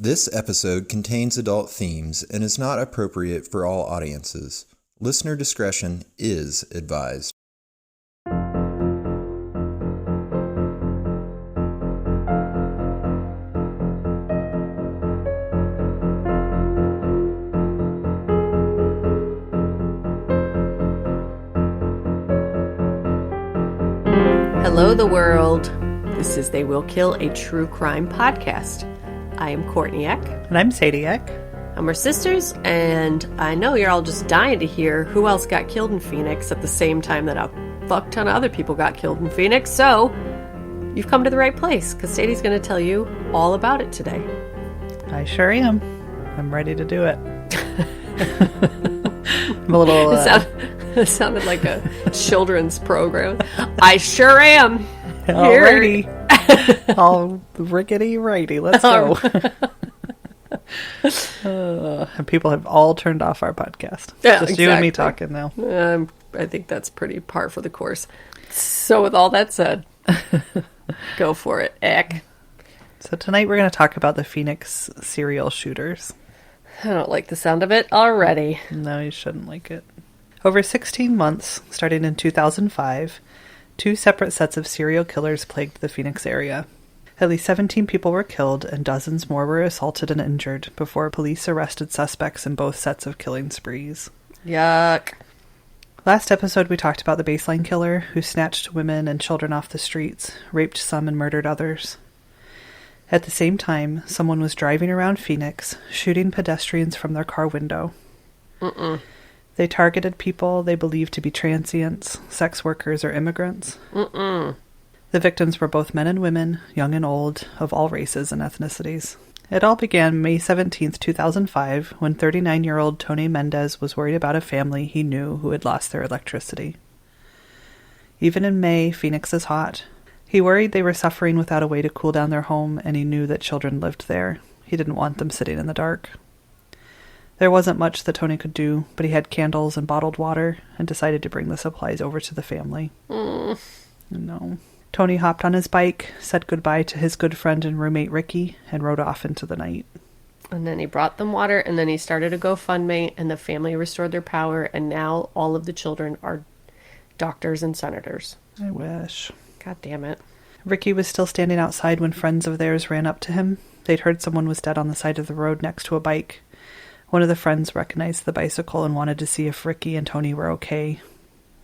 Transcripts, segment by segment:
This episode contains adult themes and is not appropriate for all audiences. Listener discretion is advised. Hello, the world. This is They Will Kill, a true crime podcast. I am Courtney Eck. And I'm Sadie Eck. And we're sisters, and I know you're all just dying to hear who else got killed in Phoenix at the same time that a fuck ton of other people got killed in Phoenix. So, you've come to the right place, because Sadie's going to tell you all about it today. I sure am. I'm ready to do it. I'm a little... It sounded like a children's program. I sure am. Alrighty. All rickety righty. Let's go. And people have all turned off our podcast. Yeah, just exactly. you and me talking now. I think that's pretty par for the course. So with all that said, go for it, Eck. So tonight we're going to talk about the Phoenix serial shooters. I don't like the sound of it already. No, you shouldn't like it. Over 16 months, starting in 2005, two separate sets of serial killers plagued the Phoenix area. At least 17 people were killed and dozens more were assaulted and injured before police arrested suspects in both sets of killing sprees. Yuck. Last episode we talked about the baseline killer who snatched women and children off the streets, raped some and murdered others. At the same time, someone was driving around Phoenix, shooting pedestrians from their car window. They targeted people they believed to be transients, sex workers, or immigrants. The victims were both men and women, young and old, of all races and ethnicities. It all began May 17, 2005, when 39-year-old Tony Mendez was worried about a family he knew who had lost their electricity. Even in May, Phoenix is hot. He worried they were suffering without a way to cool down their home, and he knew that children lived there. He didn't want them sitting in the dark. There wasn't much that Tony could do, but he had candles and bottled water and decided to bring the supplies over to the family. No. Tony hopped on his bike, said goodbye to his good friend and roommate Ricky, and rode off into the night. And then he brought them water, and then he started a GoFundMe, and the family restored their power, and now all of the children are doctors and senators. I wish. God damn it. Ricky was still standing outside when friends of theirs ran up to him. They'd heard someone was dead on the side of the road next to a bike. One of the friends recognized the bicycle and wanted to see if Ricky and Tony were okay.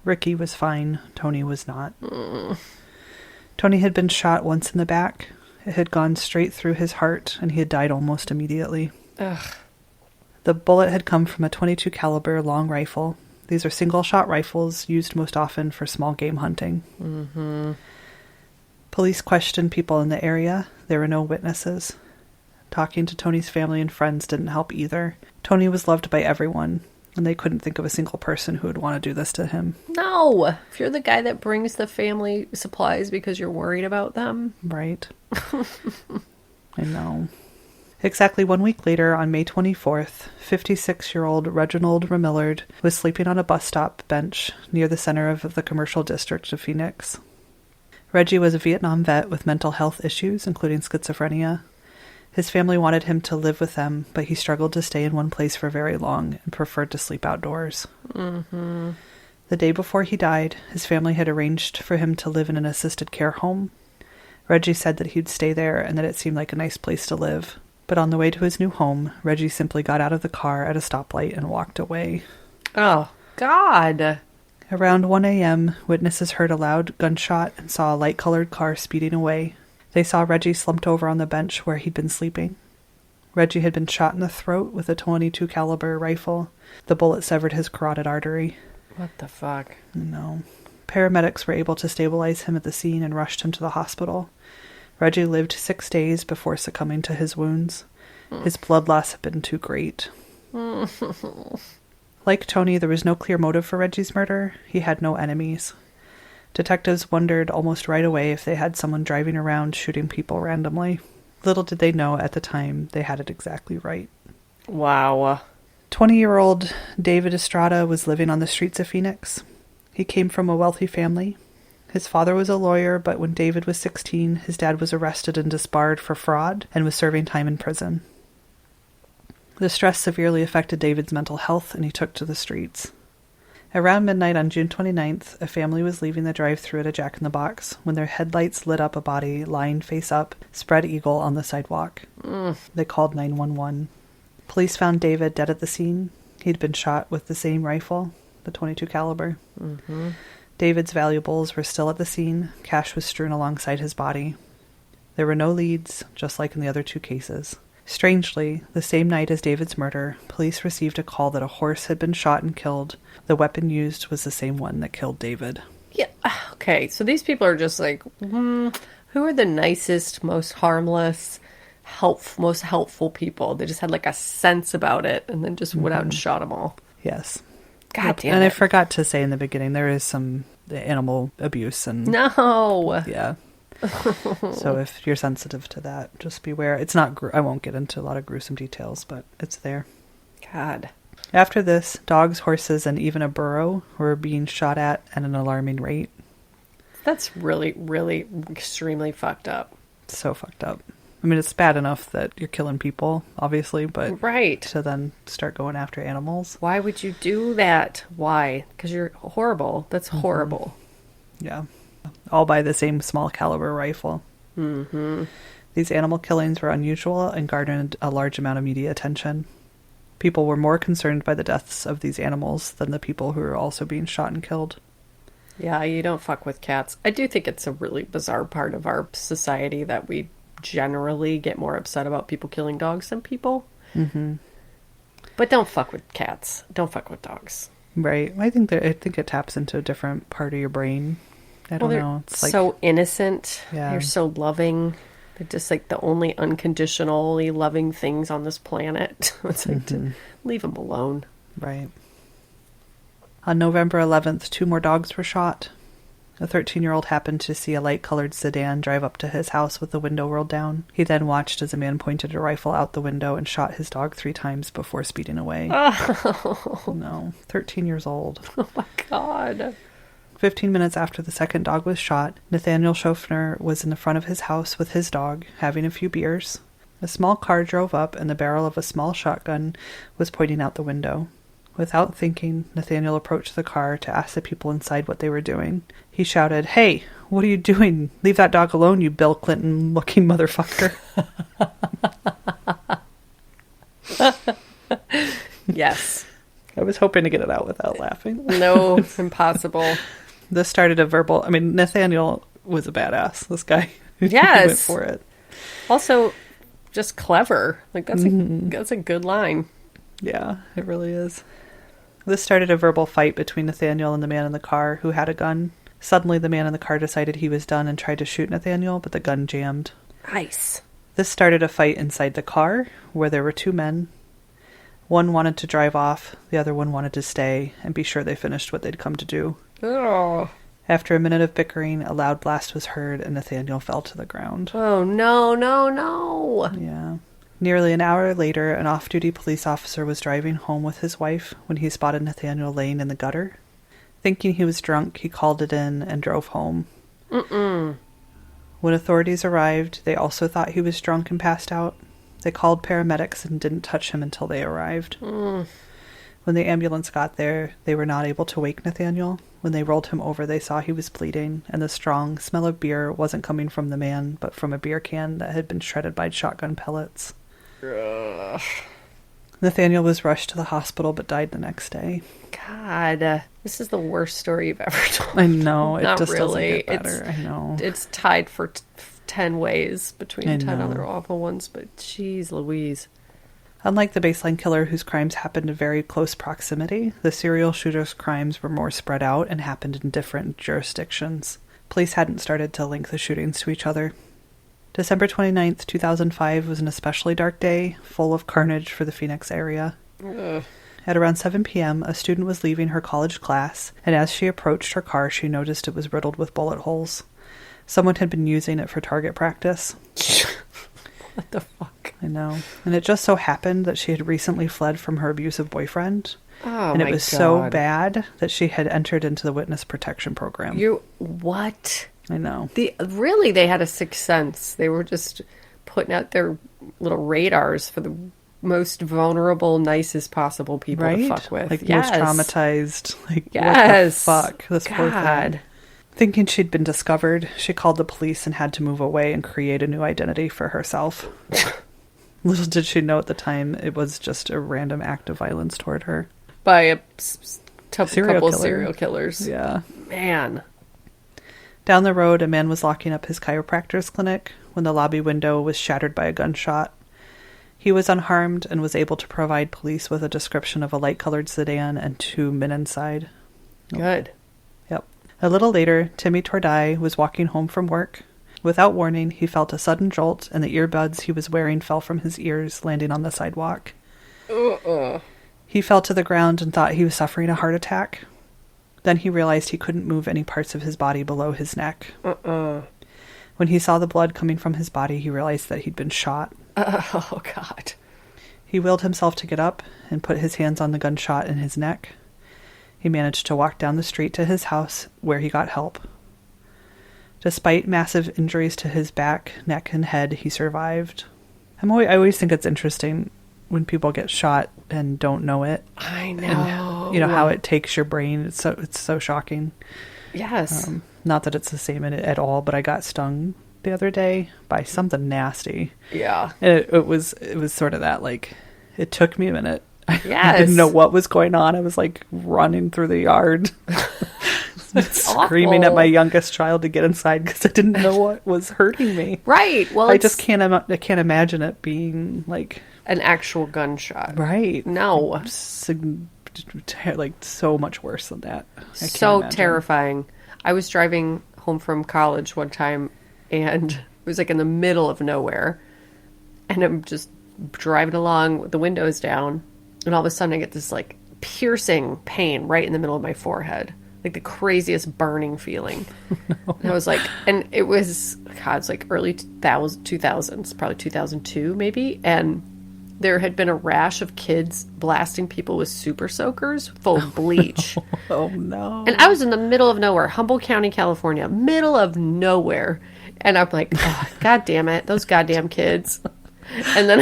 Ricky was fine. Tony was not. Tony had been shot once in the back. It had gone straight through his heart, and he had died almost immediately. Ugh. The bullet had come from a .22 caliber long rifle. These are single-shot rifles used most often for small game hunting. Police questioned people in the area. There were no witnesses. Talking to Tony's family and friends didn't help either. Tony was loved by everyone, and they couldn't think of a single person who would want to do this to him. No! If you're the guy that brings the family supplies because you're worried about them. Right. I know. Exactly 1 week later, on May 24th, 56-year-old Reginald Ramillard was sleeping on a bus stop bench near the center of the commercial district of Phoenix. Reggie was a Vietnam vet with mental health issues, including schizophrenia. His family wanted him to live with them, but he struggled to stay in one place for very long and preferred to sleep outdoors. The day before he died, his family had arranged for him to live in an assisted care home. Reggie said that he'd stay there and that it seemed like a nice place to live. But on the way to his new home, Reggie simply got out of the car at a stoplight and walked away. Oh, God. Around 1 a.m., witnesses heard a loud gunshot and saw a light-colored car speeding away. They saw Reggie slumped over on the bench where he'd been sleeping. Reggie had been shot in the throat with a .22 caliber rifle. The bullet severed his carotid artery. What the fuck? No. Paramedics were able to stabilize him at the scene and rushed him to the hospital. Reggie lived 6 days before succumbing to his wounds. His blood loss had been too great. Like Tony, there was no clear motive for Reggie's murder. He had no enemies. Detectives wondered almost right away if they had someone driving around shooting people randomly. Little did they know at the time they had it exactly right. Wow. 20-year-old David Estrada was living on the streets of Phoenix. He came from a wealthy family. His father was a lawyer, but when David was 16, his dad was arrested and disbarred for fraud and was serving time in prison. The stress severely affected David's mental health, and he took to the streets. Around midnight on June 29th, a family was leaving the drive-thru at a Jack in the Box when their headlights lit up a body lying face up, spread eagle on the sidewalk. They called 911. Police found David dead at the scene. He'd been shot with the same rifle, the .22 caliber. David's valuables were still at the scene. Cash was strewn alongside his body. There were no leads, just like in the other two cases. Strangely, the same night as David's murder, police received a call that a horse had been shot and killed. The weapon used was the same one that killed David. Yeah, okay, so these people are just like, who are the nicest, most harmless, most helpful people? They just had like a sense about it and then just went out and shot them all. Yes. God damn and it. I forgot to say in the beginning, there is some animal abuse and... No! Yeah. So if you're sensitive to that, just beware. It's not... I won't get into a lot of gruesome details, but it's there. God. After this, dogs, horses, and even a burro were being shot at an alarming rate. That's really, really extremely fucked up. So fucked up. I mean, it's bad enough that you're killing people, obviously, but... Right. To then start going after animals. Why would you do that? Why? Because you're horrible. That's horrible. Yeah. All by the same small caliber rifle. These animal killings were unusual and garnered a large amount of media attention. People were more concerned by the deaths of these animals than the people who were also being shot and killed. Yeah, you don't fuck with cats. I do think it's a really bizarre part of our society that we generally get more upset about people killing dogs than people. But don't fuck with cats. Don't fuck with dogs. Right. I think it taps into a different part of your brain. I don't know. It's like so innocent. Yeah. They're so loving. They're just like the only unconditionally loving things on this planet. It's like to leave them alone. Right. On November 11th, 2 more dogs were shot. A 13-year-old happened to see a light-colored sedan drive up to his house with the window rolled down. He then watched as a man pointed a rifle out the window and shot his dog 3 times before speeding away. Oh. No. 13 years old. Oh my God. 15 minutes after the second dog was shot, Nathaniel Schofner was in the front of his house with his dog, having a few beers. A small car drove up and the barrel of a small shotgun was pointing out the window. Without thinking, Nathaniel approached the car to ask the people inside what they were doing. He shouted, "Hey, what are you doing? Leave that dog alone, you Bill Clinton-looking motherfucker." Yes. I was hoping to get it out without laughing. No, impossible. This started a verbal... I mean, Nathaniel was a badass, this guy. Yes. He went for it. Also, just clever. Like, that's a good line. Yeah, it really is. This started a verbal fight between Nathaniel and the man in the car who had a gun. Suddenly, the man in the car decided he was done and tried to shoot Nathaniel, but the gun jammed. Nice. This started a fight inside the car, where there were 2 men. One wanted to drive off, the other one wanted to stay and be sure they finished what they'd come to do. Oh. After a minute of bickering, a loud blast was heard and Nathaniel fell to the ground. Oh, no, no, no. Yeah. Nearly an hour later, an off-duty police officer was driving home with his wife when he spotted Nathaniel laying in the gutter. Thinking he was drunk, he called it in and drove home. When authorities arrived, they also thought he was drunk and passed out. They called paramedics and didn't touch him until they arrived. When the ambulance got there, they were not able to wake Nathaniel. When they rolled him over, they saw he was bleeding, and the strong smell of beer wasn't coming from the man, but from a beer can that had been shredded by shotgun pellets. Ugh. Nathaniel was rushed to the hospital, but died the next day. God, this is the worst story you've ever told. I know. It Not just really. doesn't get better. I know. It's tied for 10 ways between I 10 know. other awful ones, but jeez Louise. Unlike the baseline killer whose crimes happened in very close proximity, the serial shooter's crimes were more spread out and happened in different jurisdictions. Police hadn't started to link the shootings to each other. December 29th, 2005 was an especially dark day, full of carnage for the Phoenix area. Ugh. At around 7 p.m., a student was leaving her college class, and as she approached her car, she noticed it was riddled with bullet holes. Someone had been using it for target practice. What the fuck? I know. And it just so happened that she had recently fled from her abusive boyfriend. Oh, And my it was God. so bad that she had entered into the witness protection program. What? I know. They had a sixth sense. They were just putting out their little radars for the most vulnerable, nicest possible people to fuck with. Like, most traumatized. Like, yes. what the fuck? This poor thing. Thinking she'd been discovered, she called the police and had to move away and create a new identity for herself. Little did she know at the time it was just a random act of violence toward her. By a couple killer. serial killers. Yeah. Man. Down the road, a man was locking up his chiropractor's clinic when the lobby window was shattered by a gunshot. He was unharmed and was able to provide police with a description of a light-colored sedan and 2 men inside. Good. Yep. A little later, Timmy Tordai was walking home from work. Without warning, he felt a sudden jolt, and the earbuds he was wearing fell from his ears, landing on the sidewalk. He fell to the ground and thought he was suffering a heart attack. Then he realized he couldn't move any parts of his body below his neck. When he saw the blood coming from his body, he realized that he'd been shot. Oh, God. He willed himself to get up and put his hands on the gunshot in his neck. He managed to walk down the street to his house, where he got help. Despite massive injuries to his back, neck, and head, he survived. I always think it's interesting when people get shot and don't know it. I know. And, you know, how it takes your brain. It's so shocking. Yes. Not that it's the same at all, but I got stung the other day by something nasty. Yeah. And it was sort of that, like, it took me a minute. Yes. I didn't know what was going on. I was like running through the yard, screaming at my youngest child to get inside because I didn't know what was hurting me. Right. Well, I just can't imagine it being like an actual gunshot. Right. No. Like so much worse than that. So terrifying. I was driving home from college one time, and it was like in the middle of nowhere, and I'm just driving along with the windows down, and all of a sudden I get this like piercing pain right in the middle of my forehead, like the craziest burning feeling. No. And I was like, and it was, God, it's like early 2000s, probably 2002 maybe, and there had been a rash of kids blasting people with super soakers full of bleach. Oh no. And I was in the middle of nowhere, Humboldt County, California, middle of nowhere, and I'm like, oh, God damn it, those goddamn kids. And then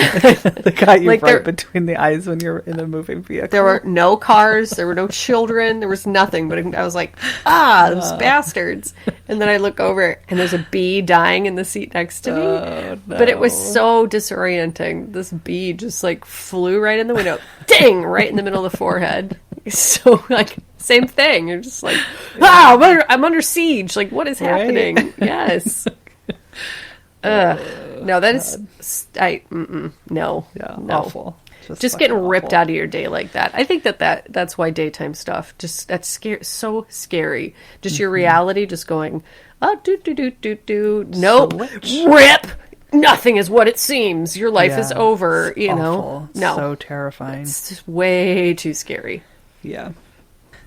they got you like right between the eyes when you're in a moving vehicle. There were no cars, there were no children, there was nothing. But I was like, those bastards. And then I look over and there's a bee dying in the seat next to me. Oh, no. But it was so disorienting. This bee just like flew right in the window, ding, right in the middle of the forehead. So like same thing. You're just like, I'm under siege. Like what is happening? Yes. No, that is, no. Yeah, no. awful. Just getting ripped out of your day like that. I think that's why daytime stuff, that's scary, so scary. Just your reality just going, nope, rip. Nothing is what it seems. Your life is over, you know. No. So terrifying. It's just way too scary. Yeah.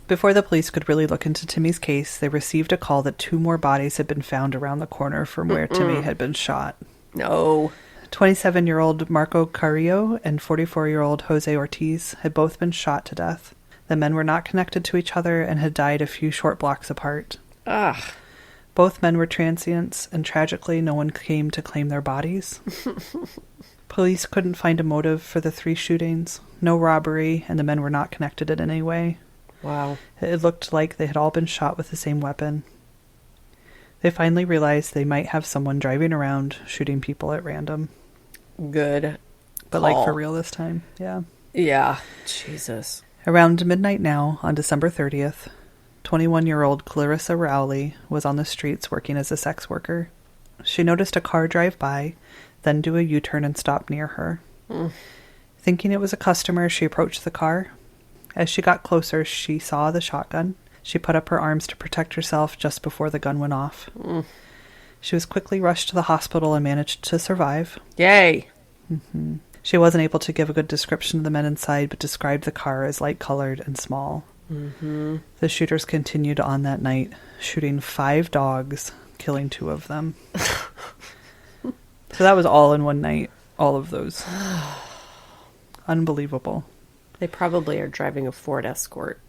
Before the police could really look into Timmy's case, they received a call that 2 more bodies had been found around the corner from where Timmy had been shot. No. 27-year-old Marco Carrillo and 44-year-old Jose Ortiz had both been shot to death. The men were not connected to each other and had died a few short blocks apart. Ugh. Both men were transients, and tragically no one came to claim their bodies. Police couldn't find a motive for the 3 shootings, no robbery, and the men were not connected in any way. Wow. It looked like they had all been shot with the same weapon. They finally realized they might have someone driving around shooting people at random. Good. But like for real this time. Yeah. Yeah. Jesus. Around midnight now, on December 30th, 21-year-old Clarissa Rowley was on the streets working as a sex worker. She noticed a car drive by, then do a U-turn and stop near her. Thinking it was a customer, she approached the car. As she got closer, she saw the shotgun. She put up her arms to protect herself just before the gun went off. She was quickly rushed to the hospital and managed to survive. Yay! Mm-hmm. She wasn't able to give a good description of the men inside, but described the car as light-colored and small. Mm-hmm. The shooters continued on that night, shooting 5 dogs, killing 2 of them. So that was all in one night, all of those. Unbelievable. They probably are driving a Ford Escort.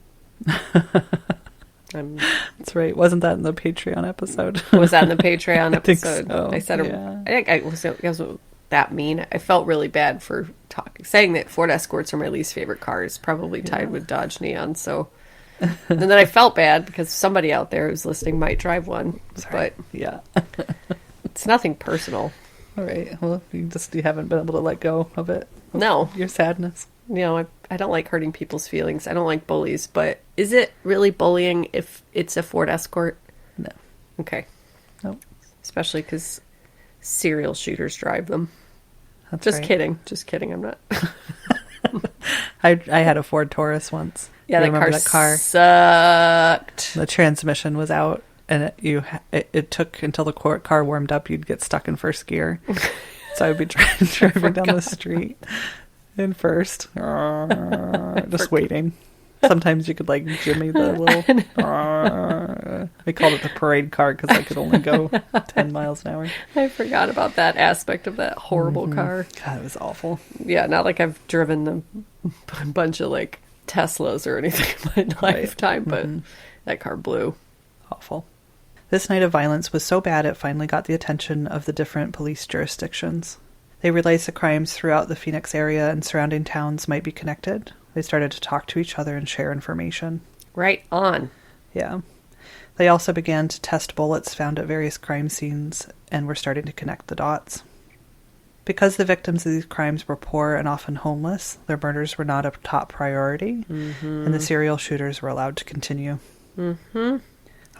That's right. Wasn't that in the Patreon episode? Was that in the Patreon episode? I think so. I said, I was that mean. I felt really bad for saying that Ford Escorts are my least favorite cars, probably tied with Dodge Neon. So, and then I felt bad because somebody out there who's listening might drive one. Sorry. But yeah, it's nothing personal. all right. Well, you haven't been able to let go of it. No, Your sadness. you know, I don't like hurting people's feelings. I don't like bullies. But is it really bullying if it's a Ford Escort? No. Okay. Nope. Especially because serial shooters drive them. That's Just right. kidding. Just kidding. I'm not. I had a Ford Taurus once. Yeah, You remember that car sucked. The transmission was out, and it took until the car warmed up. You'd get stuck in first gear, so I would be driving down the street in first, just waiting. Sometimes you could like jimmy the little. We called it the parade car because I could only go 10 miles an hour. I forgot about that aspect of that horrible car. God, it was awful. Yeah, not like I've driven a bunch of like Teslas or anything in my lifetime, but that car blew. Awful. This night of violence was so bad it finally got the attention of the different police jurisdictions. They realized the crimes throughout the Phoenix area and surrounding towns might be connected. They started to talk to each other and share information. Right on. Yeah. They also began to test bullets found at various crime scenes and were starting to connect the dots. Because the victims of these crimes were poor and often homeless, their murders were not a top priority, and the serial shooters were allowed to continue.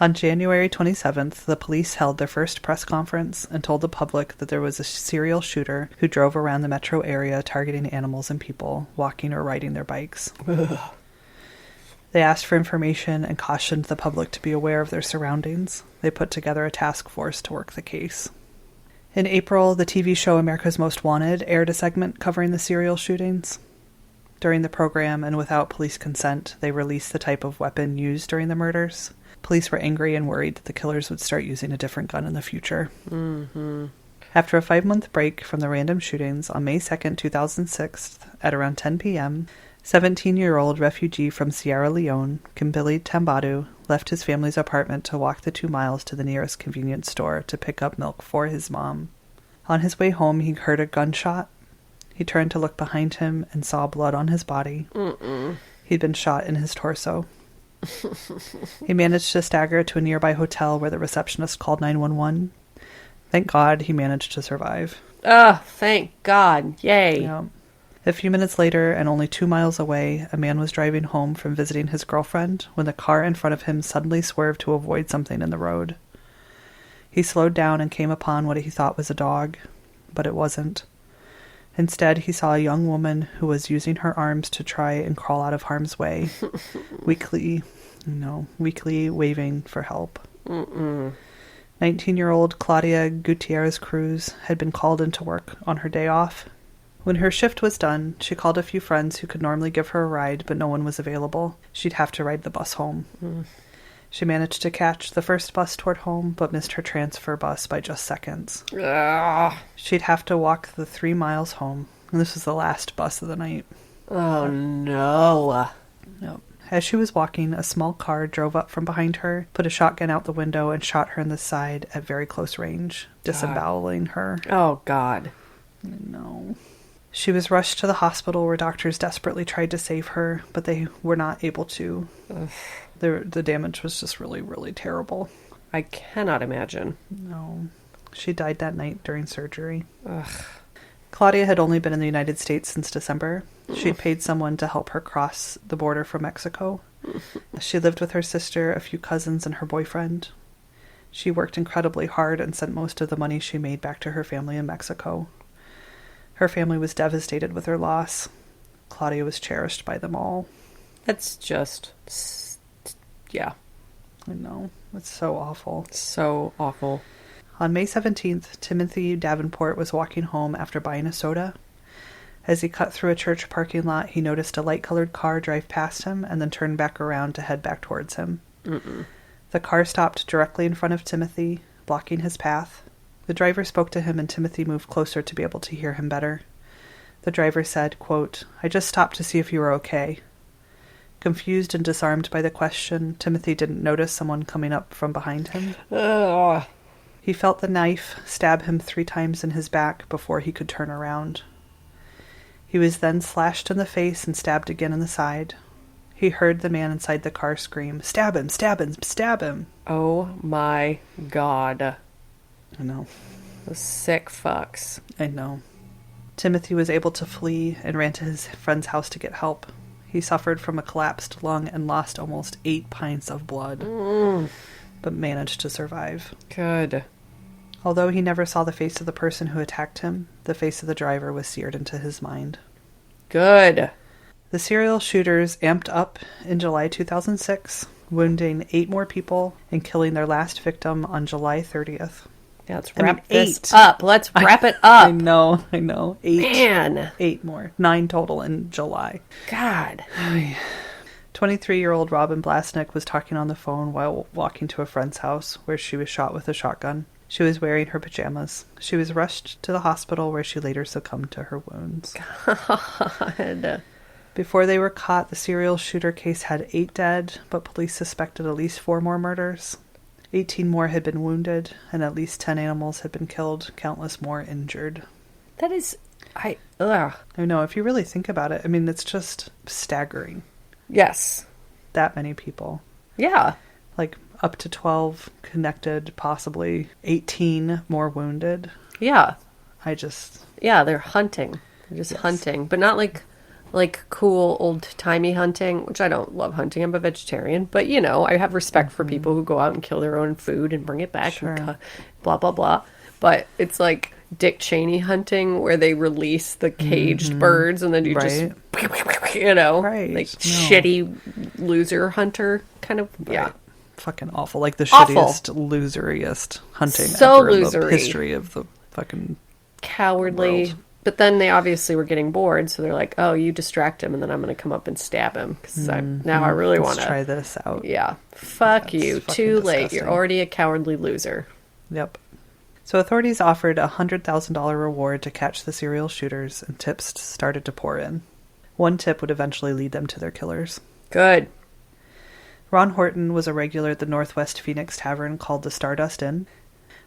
On January 27th, the police held their first press conference and told the public that there was a serial shooter who drove around the metro area targeting animals and people, walking or riding their bikes. They asked for information and cautioned the public to be aware of their surroundings. They put together a task force to work the case. In April, the TV show America's Most Wanted aired a segment covering the serial shootings. During the program, and without police consent, they released the type of weapon used during the murders. Police were angry and worried that the killers would start using a different gun in the future. After a 5-month break from the random shootings, on May 2nd, 2006, at around 10 p.m., 17-year-old refugee from Sierra Leone, Kimbili Tambadu, left his family's apartment to walk the 2 miles to the nearest convenience store to pick up milk for his mom. On his way home, he heard a gunshot. He turned to look behind him and saw blood on his body. He'd been shot in his torso. He managed to stagger to a nearby hotel where the receptionist called 911. Thank God he managed to survive. Oh, thank God. Yay. Yeah. A few minutes later, and only 2 miles away, a man was driving home from visiting his girlfriend when the car in front of him suddenly swerved to avoid something in the road. He slowed down and came upon what he thought was a dog, but it wasn't. Instead, he saw a young woman who was using her arms to try and crawl out of harm's way, weakly waving for help. 19-year-old Claudia Gutierrez Cruz had been called into work on her day off. When her shift was done, she called a few friends who could normally give her a ride, but no one was available. She'd have to ride the bus home. She managed to catch the first bus toward home, but missed her transfer bus by just seconds. She'd have to walk the 3 miles home, and this was the last bus of the night. Oh, no. Yep. As she was walking, a small car drove up from behind her, put a shotgun out the window, and shot her in the side at very close range, disemboweling her. Oh, God. No. She was rushed to the hospital where doctors desperately tried to save her, but they were not able to. The damage was just really, really terrible. I cannot imagine. No. She died that night during surgery. Claudia had only been in the United States since December. She'd paid someone to help her cross the border from Mexico. She lived with her sister, a few cousins, and her boyfriend. She worked incredibly hard and sent most of the money she made back to her family in Mexico. Her family was devastated with her loss. Claudia was cherished by them all. That's just... yeah. I know. It's so awful. So awful. On May 17th, Timothy Davenport was walking home after buying a soda. As he cut through a church parking lot, he noticed a light-colored car drive past him and then turn back around to head back towards him. The car stopped directly in front of Timothy, blocking his path. The driver spoke to him and Timothy moved closer to be able to hear him better. The driver said, quote, "I just stopped to see if you were okay." Confused and disarmed by the question, Timothy didn't notice someone coming up from behind him. He felt the knife stab him 3 times in his back before he could turn around. He was then slashed in the face and stabbed again in the side. He heard the man inside the car scream, "Stab him, stab him, stab him." Oh my God. I know. Those sick fucks. I know. Timothy was able to flee and ran to his friend's house to get help. He suffered from a collapsed lung and lost almost 8 pints of blood, but managed to survive. Good. Although he never saw the face of the person who attacked him, the face of the driver was seared into his mind. Good. The serial shooters amped up in July 2006, wounding 8 more people and killing their last victim on July 30th. Yeah, let's wrap this 8. up. Let's wrap it up. I know. 8. Man. 8 more. 9 total in July. God. 23-year-old Robin Blasnick was talking on the phone while walking to a friend's house where she was shot with a shotgun. She was wearing her pajamas. She was rushed to the hospital where she later succumbed to her wounds. God. Before they were caught, the serial shooter case had 8 dead, but police suspected at least 4 more murders. 18 more had been wounded, and at least 10 animals had been killed, countless more injured. That is... Ugh. I know, if you really think about it, I mean, it's just staggering. Yes. That many people. Yeah. Like, up to 12 connected, possibly 18 more wounded. Yeah. Yeah, they're hunting. They're just hunting. But not like cool old-timey hunting, which I don't love hunting. I'm a vegetarian. But, you know, I have respect for people who go out and kill their own food and bring it back and blah, blah, blah. But it's like Dick Cheney hunting where they release the caged birds and then you just, you know, like shitty loser hunter kind of, yeah. Fucking awful. Like the awful. Shittiest, loseriest hunting so ever in losery. the history of the fucking cowardly world. But then they obviously were getting bored, so they're like, oh, you distract him and then I'm going to come up and stab him because now I really want to try this out. Yeah. Fuck you. Too late. Disgusting. You're already a cowardly loser. Yep. So authorities offered a $100,000 reward to catch the serial shooters, and tips started to pour in. One tip would eventually lead them to their killers. Good. Ron Horton was a regular at the Northwest Phoenix Tavern called the Stardust Inn.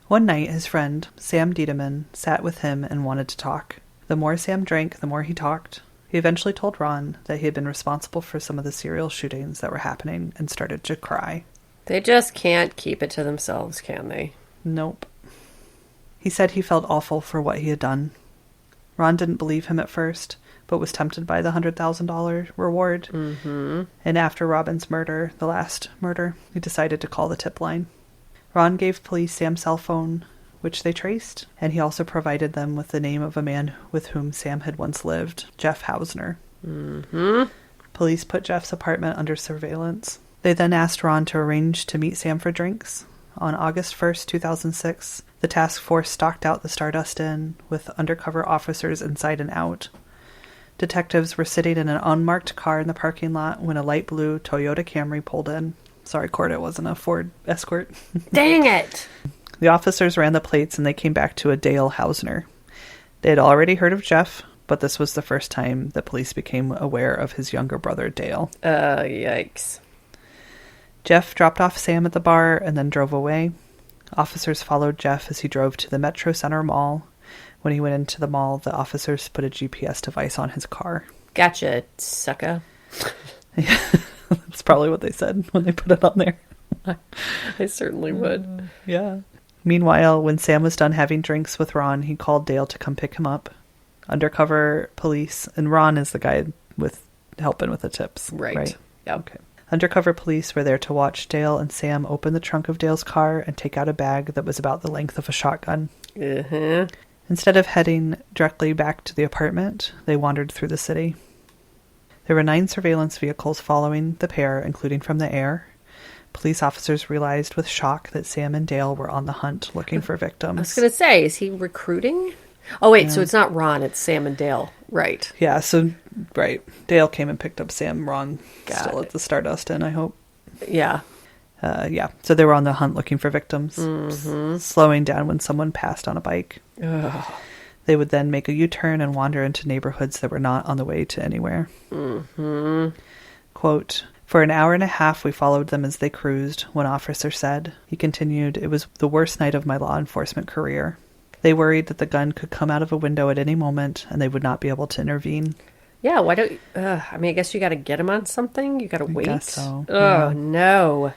One night, his friend, Sam Diedemann, sat with him and wanted to talk. The more Sam drank, the more he talked. He eventually told Ron that he had been responsible for some of the serial shootings that were happening and started to cry. They just can't keep it to themselves, can they? Nope. He said he felt awful for what he had done. Ron didn't believe him at first, but was tempted by the $100,000 reward. Mm-hmm. And after Robin's murder, the last murder, he decided to call the tip line. Ron gave police Sam's cell phone, which they traced, and he also provided them with the name of a man with whom Sam had once lived, Jeff Hausner. Mm-hmm. Police put Jeff's apartment under surveillance. They then asked Ron to arrange to meet Sam for drinks. On August 1st, 2006, the task force stalked out the Stardust Inn with undercover officers inside and out. Detectives were sitting in an unmarked car in the parking lot when a light blue Toyota Camry pulled in. Sorry, Court, it wasn't a Ford Escort. Dang it! The officers ran the plates and they came back to a Dale Hausner. They had already heard of Jeff, but this was the first time the police became aware of his younger brother, Dale. Yikes. Jeff dropped off Sam at the bar and then drove away. Officers followed Jeff as he drove to the Metro Center Mall. When he went into the mall, the officers put a GPS device on his car. Gotcha, sucker. Yeah, that's probably what they said when they put it on there. I certainly would. Yeah. Meanwhile, when Sam was done having drinks with Ron, he called Dale to come pick him up. Undercover police, and Ron is the guy with helping with the tips. Right? Yep. Okay. Undercover police were there to watch Dale and Sam open the trunk of Dale's car and take out a bag that was about the length of a shotgun. Uh-huh. Instead of heading directly back to the apartment, they wandered through the city. There were 9 surveillance vehicles following the pair, including from the air. Police officers realized with shock that Sam and Dale were on the hunt looking for victims. I was going to say, is he recruiting? Oh, wait, so it's not Ron, it's Sam and Dale. Right. Yeah, so, right. Dale came and picked up Sam. Ron still at the Stardust Inn, I hope. Yeah. Yeah, so they were on the hunt looking for victims, slowing down when someone passed on a bike. Ugh. They would then make a U-turn and wander into neighborhoods that were not on the way to anywhere. Mm-hmm. Quote, "For an hour and a half we followed them as they cruised," one officer said. He continued, "It was the worst night of my law enforcement career." They worried that the gun could come out of a window at any moment and they would not be able to intervene. Yeah, why don't... I mean, I guess you got to get him on something. You got to wait. Guess so. Oh, Yeah. no.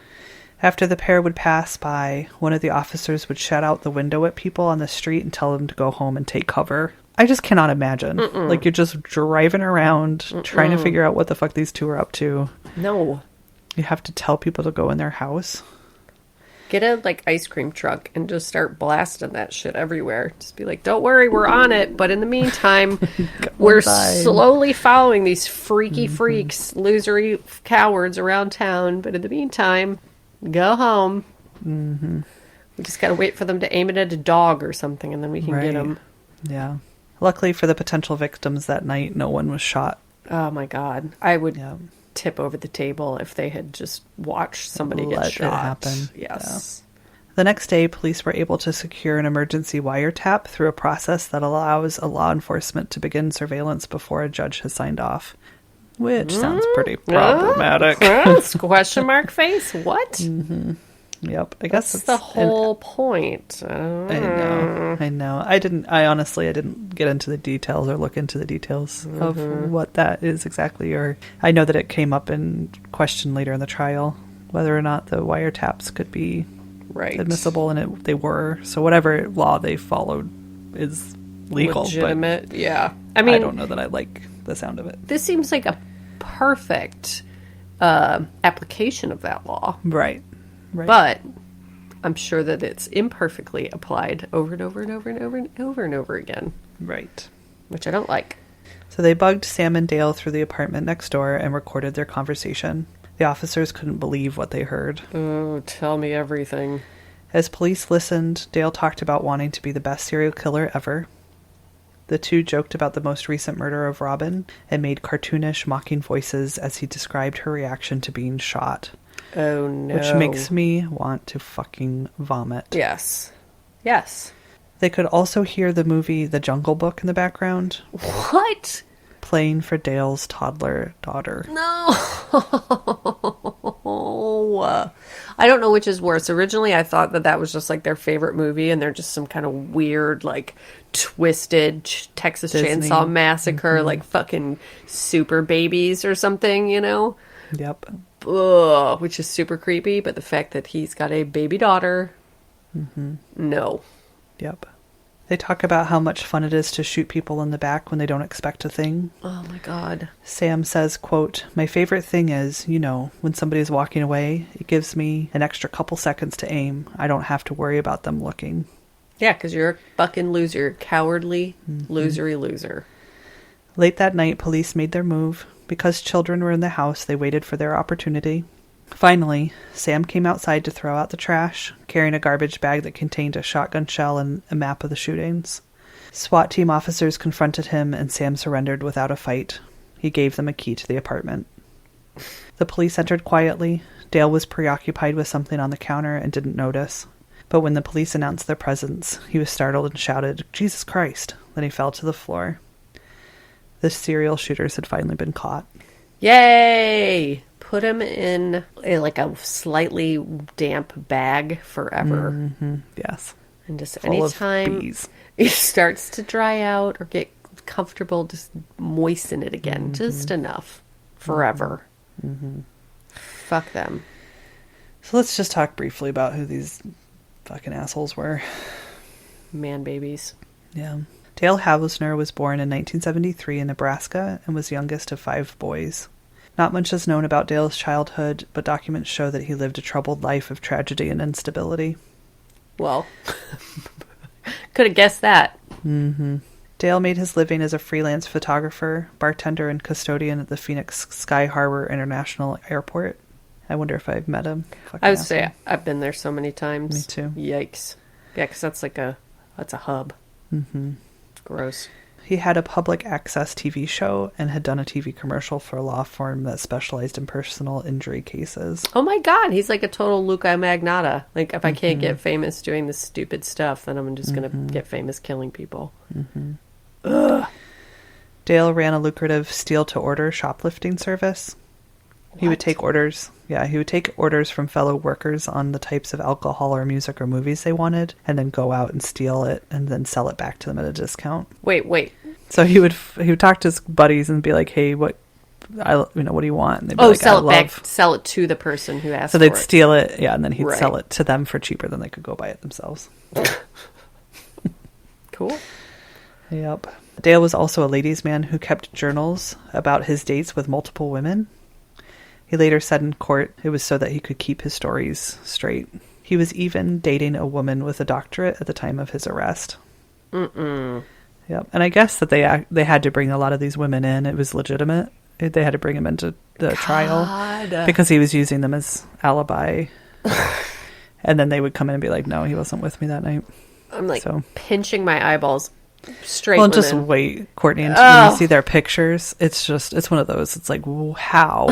After the pair would pass by, one of the officers would shout out the window at people on the street and tell them to go home and take cover. I just cannot imagine. Like, you're just driving around trying to figure out what the fuck these two are up to. No. You have to tell people to go in their house. Get a, like, ice cream truck and just start blasting that shit everywhere. Just be like, don't worry, we're on it. But in the meantime, we're slowly following these freaky freaks, losery cowards around town. But in the meantime, go home. We just got to wait for them to aim it at a dog or something, and then we can get them. Yeah. Luckily for the potential victims that night, no one was shot. Oh, my God. I would tip over the table if they had just watched somebody get shot. Let it happen. Yes. Yeah. The next day, police were able to secure an emergency wiretap through a process that allows a law enforcement to begin surveillance before a judge has signed off. Which sounds pretty problematic. Question mark face? What? Yep. I guess that's the whole point. I know. I honestly didn't get into the details or look into the details of what that is exactly. Or I know that it came up in question later in the trial, whether or not the wiretaps could be admissible, and they were. So whatever law they followed is legal. Legitimate, yeah. I mean, I don't know that I like the sound of it. This seems like a perfect application of that law. Right. But I'm sure that it's imperfectly applied over and over and over and over and over and over again. Right. Which I don't like. So they bugged Sam and Dale through the apartment next door and recorded their conversation. The officers couldn't believe what they heard. Oh, tell me everything. As police listened, Dale talked about wanting to be the best serial killer ever. The two joked about the most recent murder of Robin and made cartoonish, mocking voices as he described her reaction to being shot. Oh, no. Which makes me want to fucking vomit. Yes. Yes. They could also hear the movie The Jungle Book in the background. What? Playing for Dale's toddler daughter. No. I don't know which is worse. Originally, I thought that was just like their favorite movie, and they're just some kind of weird, like, twisted Texas Disney. Chainsaw Massacre, like fucking super babies or something, you know? Yep. Ugh, which is super creepy, but the fact that he's got a baby daughter, no. Yep. They talk about how much fun it is to shoot people in the back when they don't expect a thing. Oh my God. Sam says, quote, "My favorite thing is, when somebody's walking away, it gives me an extra couple seconds to aim. I don't have to worry about them looking." Yeah, because you're a fucking loser. Cowardly, losery loser. Late that night, police made their move. Because children were in the house, they waited for their opportunity. Finally, Sam came outside to throw out the trash, carrying a garbage bag that contained a shotgun shell and a map of the shootings. SWAT team officers confronted him, and Sam surrendered without a fight. He gave them a key to the apartment. The police entered quietly. Dale was preoccupied with something on the counter and didn't notice. But when the police announced their presence, he was startled and shouted, "Jesus Christ!" Then he fell to the floor. The serial shooters had finally been caught. Yay! Put him in a slightly damp bag forever. Yes. And just Full anytime of bees. it starts to dry out or get comfortable, just moisten it again. Just enough. Forever. Fuck them. So let's just talk briefly about who these fucking assholes were. Man babies. Yeah. Dale Hausner was born in 1973 in Nebraska and was youngest of 5 boys. Not much is known about Dale's childhood, but documents show that he lived a troubled life of tragedy and instability. Well, could have guessed that. Dale made his living as a freelance photographer, bartender, and custodian at the Phoenix Sky Harbor International Airport. I wonder if I've met him. I would say I've been there so many times. Me too. Yikes. Yeah, because that's a hub. Gross. He had a public access TV show and had done a TV commercial for a law firm that specialized in personal injury cases. Oh my God, he's like a total Luca Magnotta. Like, if I can't get famous doing this stupid stuff, then I'm just going to get famous killing people. Ugh. Dale ran a lucrative steal-to-order shoplifting service. He would take orders. Yeah, he would take orders from fellow workers on the types of alcohol or music or movies they wanted, and then go out and steal it and then sell it back to them at a discount. Wait. So he would talk to his buddies and be like, "Hey, what do you want?" And they'd be like, sell it to the person who asked. So they'd steal it, yeah, and then he'd Right. sell it to them for cheaper than they could go buy it themselves. Cool. Yep. Dale was also a ladies' man who kept journals about his dates with multiple women. He later said in court it was so that he could keep his stories straight. He was even dating a woman with a doctorate at the time of his arrest. Yep. And I guess that they had to bring a lot of these women in. It was legitimate. They had to bring him into the trial because he was using them as alibi. And then they would come in and be like, "No, he wasn't with me that night." I'm pinching my eyeballs. Straight well, women. just wait, Courtney, until when you see their pictures. It's one of those. It's like, how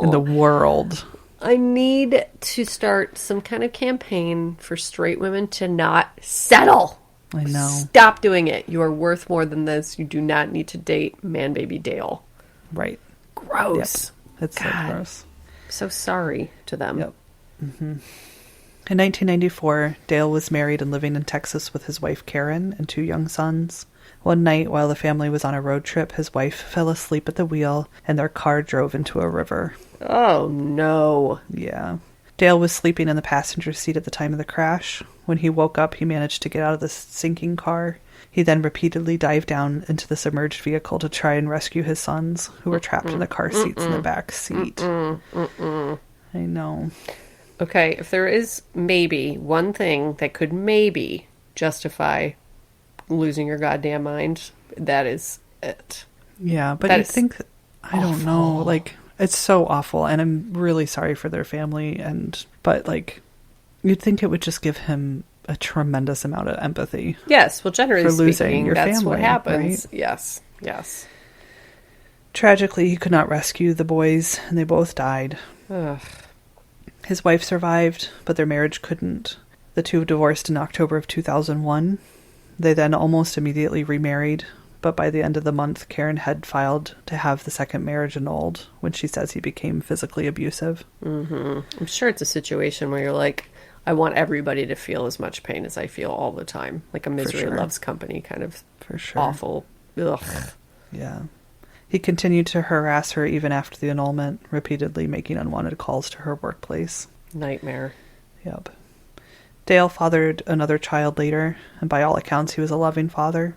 in the world? I need to start some kind of campaign for straight women to not settle. I know. Stop doing it. You are worth more than this. You do not need to date man baby Dale. Right. Gross. Yep. It's so gross. So sorry to them. Yep. Mm-hmm. In 1994, Dale was married and living in Texas with his wife Karen and 2 young sons. One night, while the family was on a road trip, his wife fell asleep at the wheel and their car drove into a river. Oh, no. Yeah. Dale was sleeping in the passenger seat at the time of the crash. When he woke up, he managed to get out of the sinking car. He then repeatedly dived down into the submerged vehicle to try and rescue his sons, who were trapped in the car seats in the back seat. I know. Okay, if there is maybe one thing that could maybe justify losing your goddamn mind, that is it. Yeah, but that you think, I don't know, like, it's so awful, and I'm really sorry for their family, but you'd think it would just give him a tremendous amount of empathy. Yes, well, generally for losing speaking, your that's family, what happens. right? Yes. Tragically, he could not rescue the boys, and they both died. Ugh. His wife survived, but their marriage couldn't. The two divorced in October of 2001. They then almost immediately remarried, but by the end of the month, Karen had filed to have the second marriage annulled when she says he became physically abusive. Mm-hmm. I'm sure it's a situation where you're like, I want everybody to feel as much pain as I feel all the time. Like a misery loves company kind of awful. Ugh. Yeah. He continued to harass her even after the annulment, repeatedly making unwanted calls to her workplace. Nightmare. Yep. Dale fathered another child later, and by all accounts he was a loving father.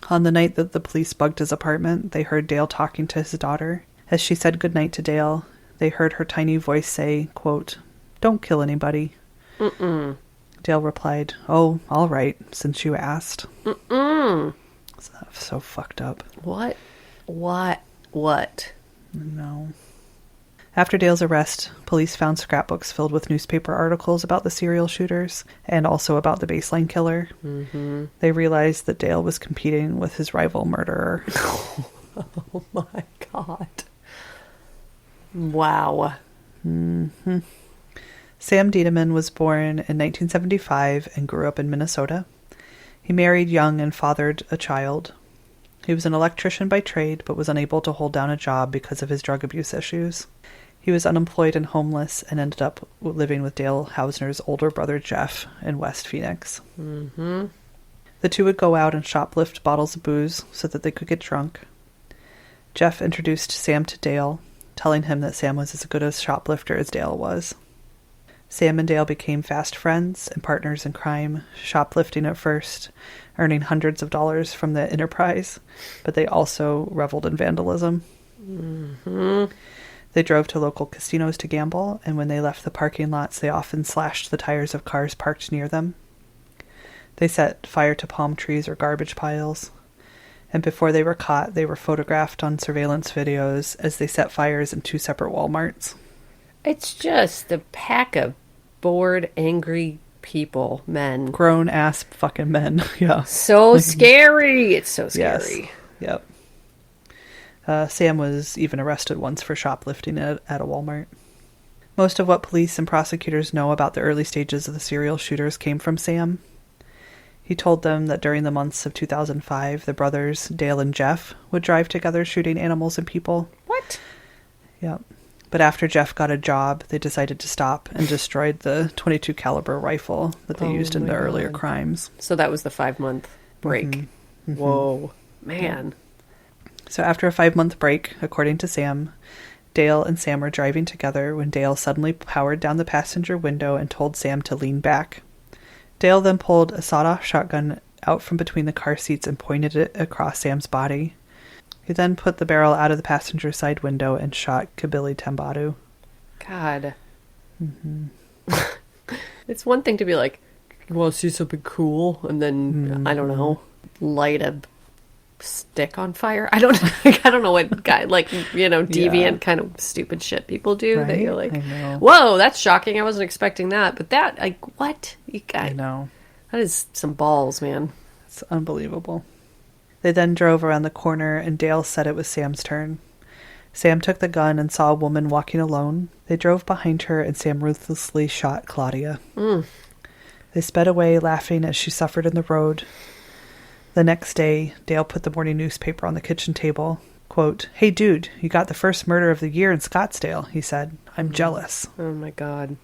On the night that the police bugged his apartment, they heard Dale talking to his daughter. As she said goodnight to Dale, they heard her tiny voice say, quote, "Don't kill anybody." Mm-mm. Dale replied, "Oh, all right, since you asked." Mm-mm. So fucked up. What? No. After Dale's arrest, police found scrapbooks filled with newspaper articles about the serial shooters and also about the baseline killer. Mm-hmm. They realized that Dale was competing with his rival murderer. Oh my God. Wow. Mm-hmm. Sam Diedemann was born in 1975 and grew up in Minnesota. He married young and fathered a child. He was an electrician by trade, but was unable to hold down a job because of his drug abuse issues. He was unemployed and homeless and ended up living with Dale Hausner's older brother Jeff in West Phoenix. Mm-hmm. The two would go out and shoplift bottles of booze so that they could get drunk. Jeff introduced Sam to Dale, telling him that Sam was as good a shoplifter as Dale was. Sam and Dale became fast friends and partners in crime, shoplifting at first, earning hundreds of dollars from the enterprise, but they also reveled in vandalism. Mm-hmm. They drove to local casinos to gamble, and when they left the parking lots, they often slashed the tires of cars parked near them. They set fire to palm trees or garbage piles, and before they were caught, they were photographed on surveillance videos as they set fires in 2 separate Walmarts. It's just a pack of bored, angry people, men. Grown-ass fucking men, yeah. So scary! It's so scary. Yes. Yep. Sam was even arrested once for shoplifting at a Walmart. Most of what police and prosecutors know about the early stages of the serial shooters came from Sam. He told them that during the months of 2005, the brothers, Dale and Jeff, would drive together shooting animals and people. What? Yep. But after Jeff got a job, they decided to stop and destroyed the .22 caliber rifle that they used in the earlier crimes. So that was the 5-month break. Mm-hmm. Whoa. Man. So after a 5-month break, according to Sam, Dale and Sam were driving together when Dale suddenly powered down the passenger window and told Sam to lean back. Dale then pulled a sawed-off shotgun out from between the car seats and pointed it across Sam's body. He then put the barrel out of the passenger side window and shot Kabili Tambadu. God. It's one thing to be like, you want to see something cool? And then, I don't know, light a stick on fire. I don't know what guy, deviant kind of stupid shit people do. Right? That you're like, I know. whoa, that's shocking. I wasn't expecting that. But that, what? I know. That is some balls, man. It's unbelievable. They then drove around the corner, and Dale said it was Sam's turn. Sam took the gun and saw a woman walking alone. They drove behind her, and Sam ruthlessly shot Claudia. They sped away, laughing as she suffered in the road. The next day, Dale put the morning newspaper on the kitchen table. Quote, "Hey, dude, you got the first murder of the year in Scottsdale," he said. "I'm jealous." Oh, my God.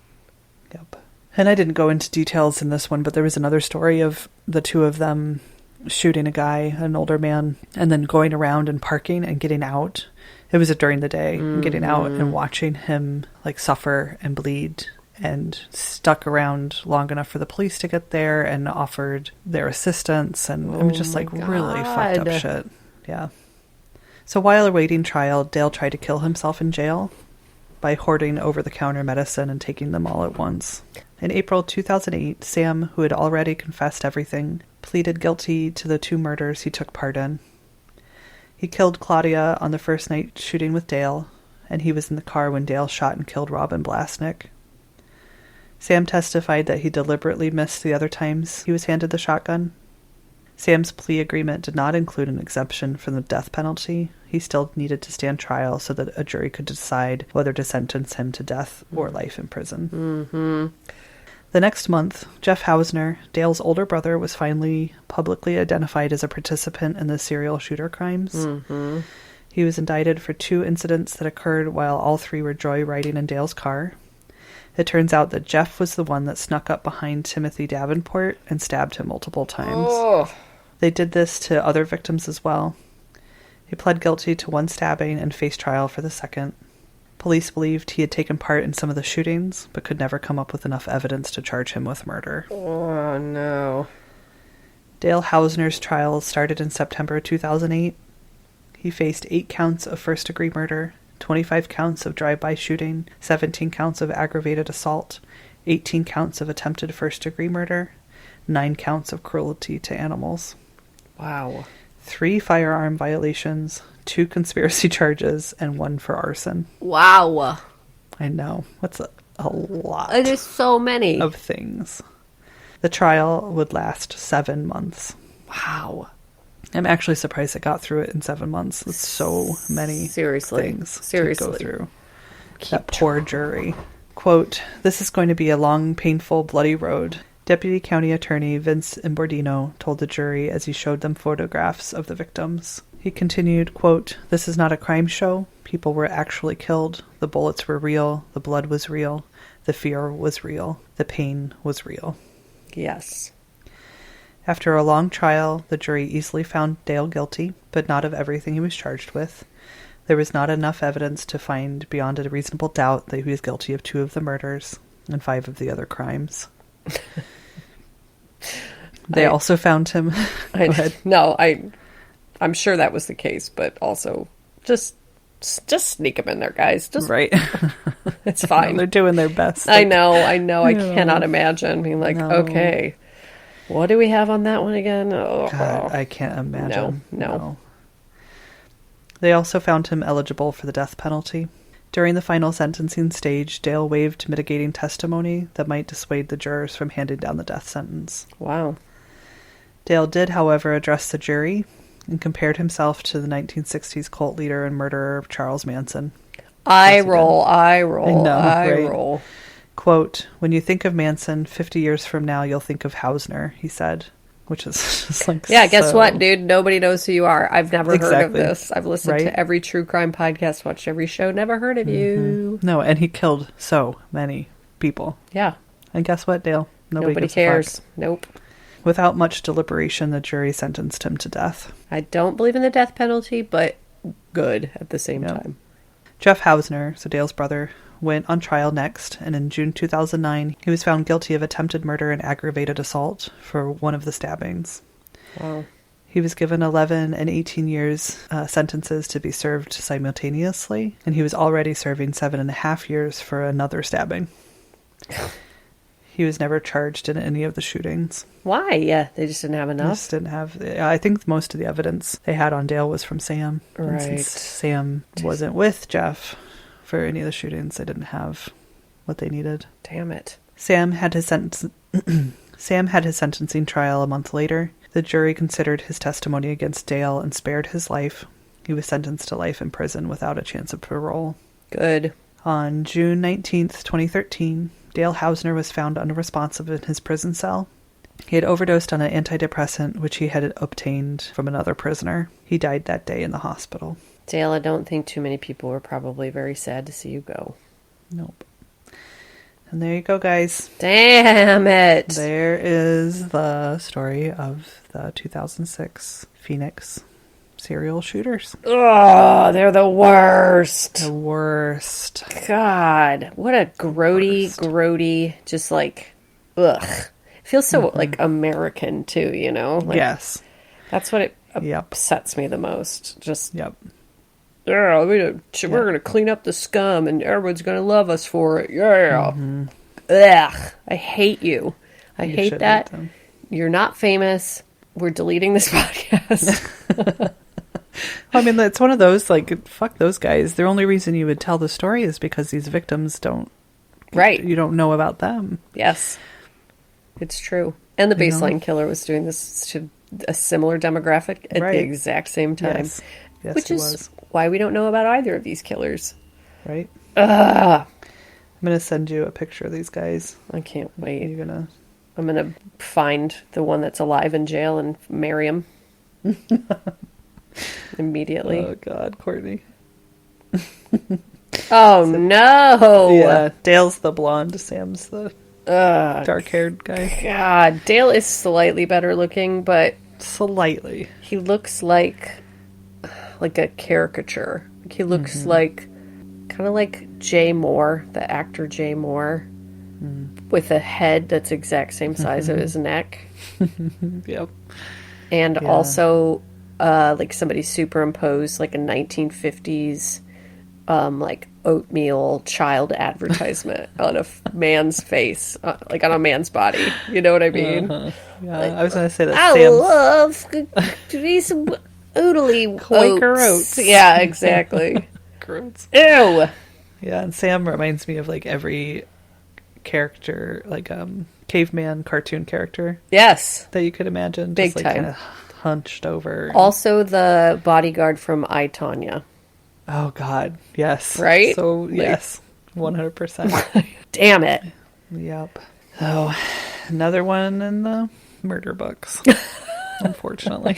Yep. And I didn't go into details in this one, but there was another story of the two of them shooting a guy, an older man, and then going around and parking and getting out. It was during the day, and getting out and watching him suffer and bleed, and stuck around long enough for the police to get there and offered their assistance, and it was just really fucked up shit. Yeah. So while awaiting trial, Dale tried to kill himself in jail by hoarding over-the-counter medicine and taking them all at once. In April 2008, Sam, who had already confessed everything, pleaded guilty to the 2 murders he took part in. He killed Claudia on the first night shooting with Dale, and he was in the car when Dale shot and killed Robin Blasnick. Sam testified that he deliberately missed the other times he was handed the shotgun. Sam's plea agreement did not include an exemption from the death penalty. He still needed to stand trial so that a jury could decide whether to sentence him to death or life in prison. The next month, Jeff Hausner, Dale's older brother, was finally publicly identified as a participant in the serial shooter crimes. He was indicted for 2 incidents that occurred while all 3 were joyriding in Dale's car. It turns out that Jeff was the one that snuck up behind Timothy Davenport and stabbed him multiple times. They did this to other victims as well. He pled guilty to 1 stabbing and faced trial for the second. Police believed he had taken part in some of the shootings, but could never come up with enough evidence to charge him with murder. Oh, no. Dale Hausner's trial started in September 2008. He faced 8 counts of first-degree murder, 25 counts of drive-by shooting, 17 counts of aggravated assault, 18 counts of attempted first-degree murder, 9 counts of cruelty to animals. Wow. 3 firearm violations, 2 conspiracy charges, and 1 for arson. Wow. I know. That's a lot. It is so many. Of things. The trial would last 7 months. Wow. I'm actually surprised it got through it in 7 months. It's so many things to go through. That poor jury. Quote, "This is going to be a long, painful, bloody road," Deputy County Attorney Vince Imbordino told the jury as he showed them photographs of the victims. He continued, quote, "This is not a crime show. People were actually killed. The bullets were real. The blood was real. The fear was real. The pain was real." Yes. After a long trial, the jury easily found Dale guilty, but not of everything he was charged with. There was not enough evidence to find beyond a reasonable doubt that he was guilty of 2 of the murders and 5 of the other crimes. They also found him. I'm sure that was the case, but also just sneak him in there, guys. Just right. It's fine. They're doing their best. I know. I cannot imagine being like, okay, what do we have on that one again? Oh, God, I can't imagine. No. They also found him eligible for the death penalty. During the final sentencing stage, Dale waived mitigating testimony that might dissuade the jurors from handing down the death sentence. Wow. Dale did, however, address the jury and compared himself to the 1960s cult leader and murderer Charles Manson. I roll. I roll. Quote, "When you think of Manson, 50 years from now, you'll think of Hausner," he said. which is just like, yeah, guess so- what, dude? Nobody knows who you are. I've never heard of Exactly. this. I've listened Right? to every true crime podcast, watched every show, never heard of you. No, and he killed so many people. Yeah. And guess what, Dale? Nobody gives a cares. fuck. Nope. Without much deliberation, the jury sentenced him to death. I don't believe in the death penalty, but good at the same Yep. time. Jeff Hausner, so Dale's brother, went on trial next, and in June 2009, he was found guilty of attempted murder and aggravated assault for one of the stabbings. Wow. He was given 11 and 18 years sentences to be served simultaneously, and he was already serving 7.5 years for another stabbing. He was never charged in any of the shootings. Why? Yeah, they just didn't have enough. Just didn't have. I think most of the evidence they had on Dale was from Sam. And Right. since Sam wasn't with Jeff for any of the shootings, they didn't have what they needed. Damn it. Sam had his sentencing trial a month later. The jury considered his testimony against Dale and spared his life. He was sentenced to life in prison without a chance of parole. Good. On June 19th, 2013, Dale Hausner was found unresponsive in his prison cell. He had overdosed on an antidepressant, which he had obtained from another prisoner. He died that day in the hospital. Dale, I don't think too many people were probably very sad to see you go. Nope. And there you go, guys. Damn it. There is the story of the 2006 Phoenix serial shooters. Oh, they're the worst. The worst. God, what a grody, just like, ugh. Feels so like American too, you know? Like, Yes. that's what it Yep. upsets me the most. Just, Yep. yeah, we're going to clean up the scum and everyone's going to love us for it. Yeah. Ugh. I hate you. I You hate should that. them. You're not famous. We're deleting this podcast. I mean, it's one of those, like, fuck those guys. The only reason you would tell the story is because these victims don't, Right. you don't know about them. Yes. It's true. And the You know? baseline killer was doing this to a similar demographic at Right. the exact same time. Yes. Yes, which he is was. why we don't know about either of these killers. Right? Ugh. I'm going to send you a picture of these guys. I can't wait. You're going to... I'm going to find the one that's alive in jail and marry him. Immediately. Oh, God, Courtney. Oh, no. Yeah, Dale's the blonde. Sam's the Ugh. dark-haired guy. God. Dale is slightly better looking, but Slightly. he looks like a caricature. He looks like kind of like Jay Moore, the actor Jay Moore, with a head that's exact same size of his neck, Yep. and Yeah. also like somebody superimposed like a 1950s like oatmeal child advertisement on a man's face, like on a man's body. You know what I mean? Yeah, I was going to say that I Sam's love to be some oodly Quaker oats. oats. Yeah, exactly. gross. Ew. Yeah, and Sam reminds me of like every character, like caveman cartoon character Yes. that you could imagine. Big just like time. kind of hunched over. Also, the bodyguard from I, Tonya. Oh God, yes. Right? So Like- yes, 100%. Damn it. Yep. So another one in the murder books, unfortunately.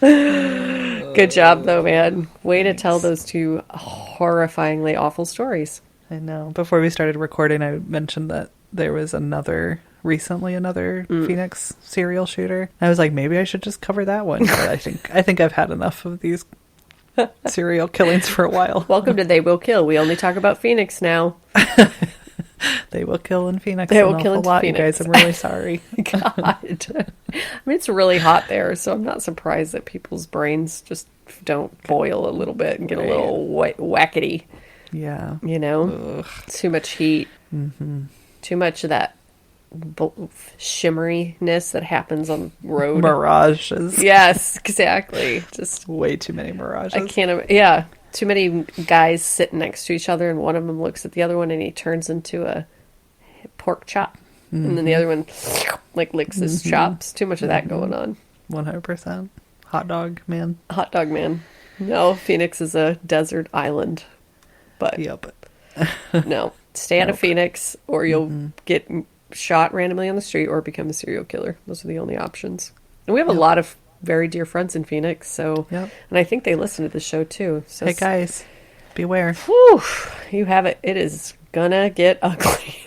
Good job, though, man. Way to tell those two horrifyingly awful stories. I know. Before we started recording, I mentioned that there was another Phoenix serial shooter. I was like, maybe I should just cover that one. But I think I've had enough of these serial killings for a while. Welcome to They Will Kill. We only talk about Phoenix now. They will kill in Phoenix. They will an kill awful in lot, Phoenix. you guys. I'm really sorry. God. I mean, it's really hot there, so I'm not surprised that people's brains just don't boil a little bit and get a little wackety. Yeah. You know? Ugh. Too much heat. Mm-hmm. Too much of that shimmeriness that happens on road. Mirages. Yes, exactly. Just Way too many mirages. I can't. Yeah, too many guys sitting next to each other, and one of them looks at the other one, and he turns into a pork chop, and then the other one like licks his chops. Too much of that going on. 100%. Hot dog, man. Hot dog man. No, Phoenix is a desert island, but Yep. no, stay out of Phoenix, or you'll get shot randomly on the street or become a serial killer. Those are the only options. And we have a lot of very dear friends in Phoenix, so and I think they listen to the show too. So hey guys, beware. Whew, you have it. It is gonna get ugly.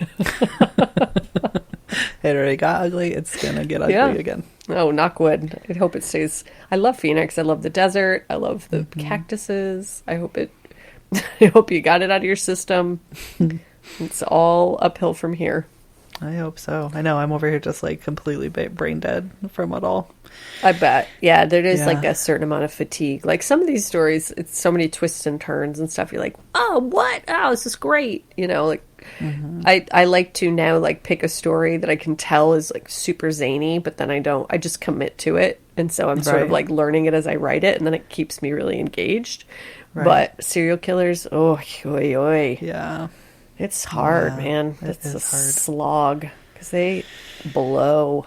It already got ugly. It's gonna get ugly again. Oh, knock wood. I hope it stays. I love Phoenix. I love the desert. I love the cactuses. I hope you got it out of your system. It's all uphill from here. I hope so. I know I'm over here just like completely brain dead from it all. I bet. Yeah, there is like a certain amount of fatigue. Like some of these stories, it's so many twists and turns and stuff. You're like, oh, what? Oh, this is great. You know, like I like to now like pick a story that I can tell is like super zany, but then I just commit to it. And so I'm sort of like learning it as I write it, and then it keeps me really engaged. Right. But serial killers, oh, oy, oy. Yeah. It's hard, man. It's a slog because they blow.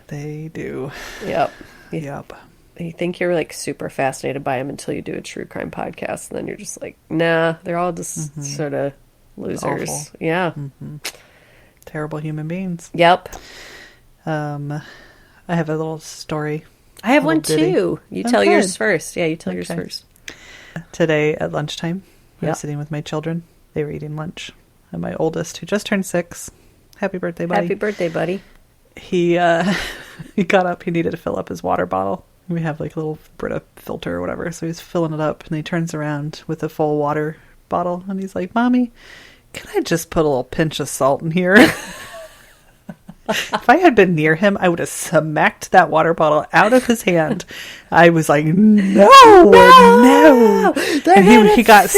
They do. Yep. Yep. You think you're like super fascinated by them until you do a true crime podcast, and then you're just like, nah, they're all just sort of losers. Awful. Yeah. Terrible human beings. Yep. I have a little story. I have one too. You tell yours first. Yeah, you tell yours first. Today at lunchtime, I was sitting with my children. They were eating lunch. And my oldest, who just turned 6, happy birthday, buddy. Happy birthday, buddy. He got up. He needed to fill up his water bottle. We have like a little Brita filter or whatever. So he's filling it up, and he turns around with a full water bottle, and he's like, Mommy, can I just put a little pinch of salt in here? If I had been near him, I would have smacked that water bottle out of his hand. I was like, no. And he got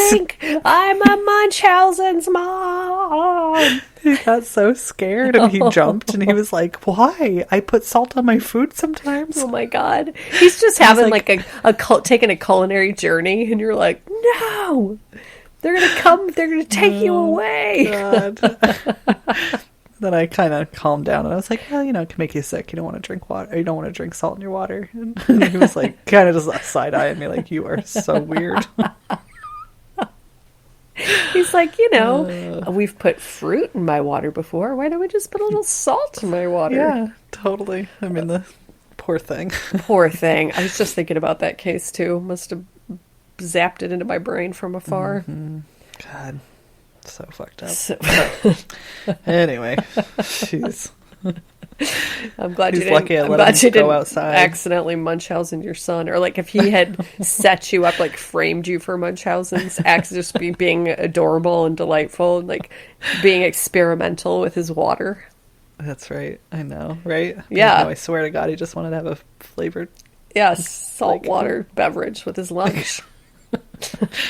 I'm a Munchausen's mom. He got so scared, and he jumped, and he was like, why? I put salt on my food sometimes. Oh my God. He's just having like taking a culinary journey, and you're like, no, they're going to come. They're going to take you away. God. Then I kind of calmed down, and I was like, well, you know, it can make you sick. You don't want to drink water. Or you don't want to drink salt in your water. And he was like, kind of just side-eyeing me like, you are so weird. He's like, you know, we've put fruit in my water before. Why don't we just put a little salt in my water? Yeah, totally. I mean, the poor thing. Poor thing. I was just thinking about that case, too. Must have zapped it into my brain from afar. God. So fucked up. Anyway, jeez. I'm glad He's you lucky didn't. I let him go outside. Accidentally Munchausen your son, or like if he had set you up, like framed you for Munchausen's, just being adorable and delightful, and like being experimental with his water. That's right. I know, right? Yeah. I swear to God, he just wanted to have a flavored, salt water beverage with his lunch.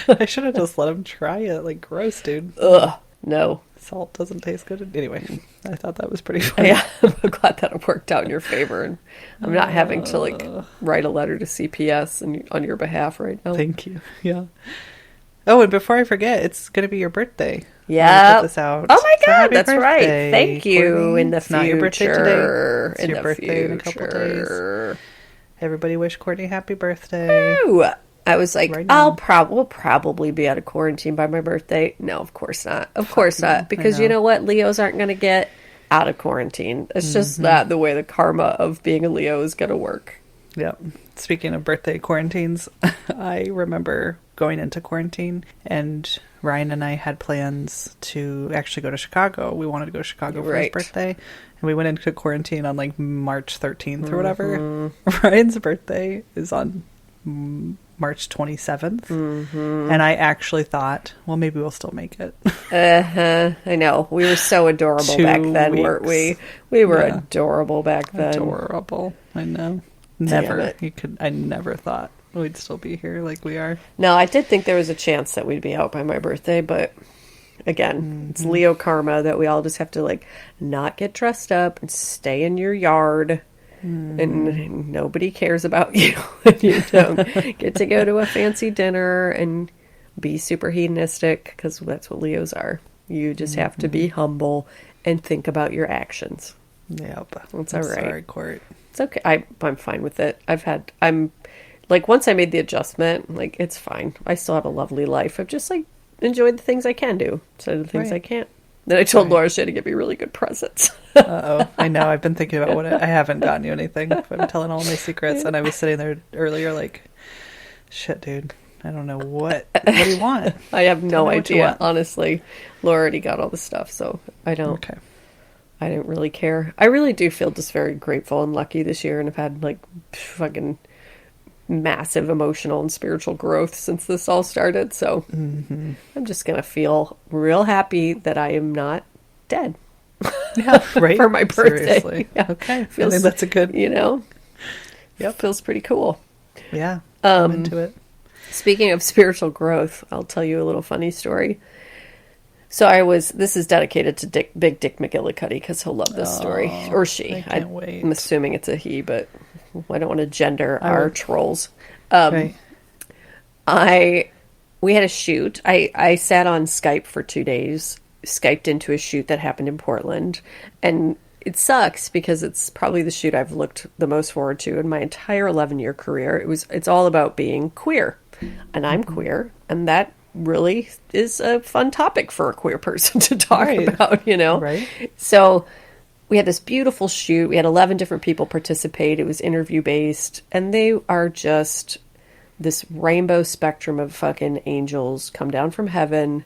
I should have just let him try it. Like, gross, dude. Ugh, no. Salt doesn't taste good. Anyway, I thought that was pretty funny. Yeah, I'm glad that it worked out in your favor, and I'm not having to like write a letter to CPS on your behalf right now. Thank you. Yeah. Oh, and before I forget, it's going to be your birthday. Yeah. Put this out. Oh my God, so that's right. Thank you. Courtney. In the it's future. Not your birthday today. It's in your the birthday future. in a couple days. Everybody wish Courtney happy birthday. Woo! I was like, Right we'll probably be out of quarantine by my birthday. No, of course not. Of course not. Because you know what? Leos aren't going to get out of quarantine. It's just not the way the karma of being a Leo is going to work. Yep. Speaking of birthday quarantines, I remember going into quarantine, and Ryan and I had plans to actually go to Chicago. We wanted to go to Chicago for his birthday. And we went into quarantine on like March 13th or whatever. Ryan's birthday is on March 27th. And I actually thought, well, maybe we'll still make it. I know. We were so adorable back then, weren't we? We were adorable back then. Adorable. I know. I never thought we'd still be here like we are. No, I did think there was a chance that we'd be out by my birthday, but again, it's Leo karma that we all just have to like not get dressed up and stay in your yard. And nobody cares about you if you don't get to go to a fancy dinner and be super hedonistic, because that's what Leos are. You just have to be humble and think about your actions. Yep. That's all right. Sorry, Court. It's okay. I'm fine with it. I'm like, once I made the adjustment, like, it's fine. I still have a lovely life. I've just like enjoyed the things I can do instead of the things I can't. Then I told Laura she had to get me really good presents. Uh-oh. I know. I've been thinking about I haven't gotten you anything. I'm telling all my secrets. And I was sitting there earlier like, shit, dude. I don't know what do you want? I have no idea, honestly. Laura already got all the stuff, so I don't. Okay. I didn't really care. I really do feel just very grateful and lucky this year, and I've had like fucking massive emotional and spiritual growth since this all started. So I'm just gonna feel real happy that I am not dead. Yeah, right. For my birthday. Seriously. Yeah. Okay. Feels, I think that's a good. Yep. Feels pretty cool. Yeah. I'm into it. Speaking of spiritual growth, I'll tell you a little funny story. So this is dedicated to Big Dick McGillicuddy because he'll love this story. Or she. I can't wait. I'm assuming it's a he, but I don't want to gender our trolls. Right. We had a shoot. I sat on Skype for 2 days, Skyped into a shoot that happened in Portland. And it sucks because it's probably the shoot I've looked the most forward to in my entire 11-year career. It's all about being queer. And I'm queer, and that really is a fun topic for a queer person to talk about, Right. So we had this beautiful shoot. We had 11 different people participate. It was interview based, and they are just this rainbow spectrum of fucking angels come down from heaven.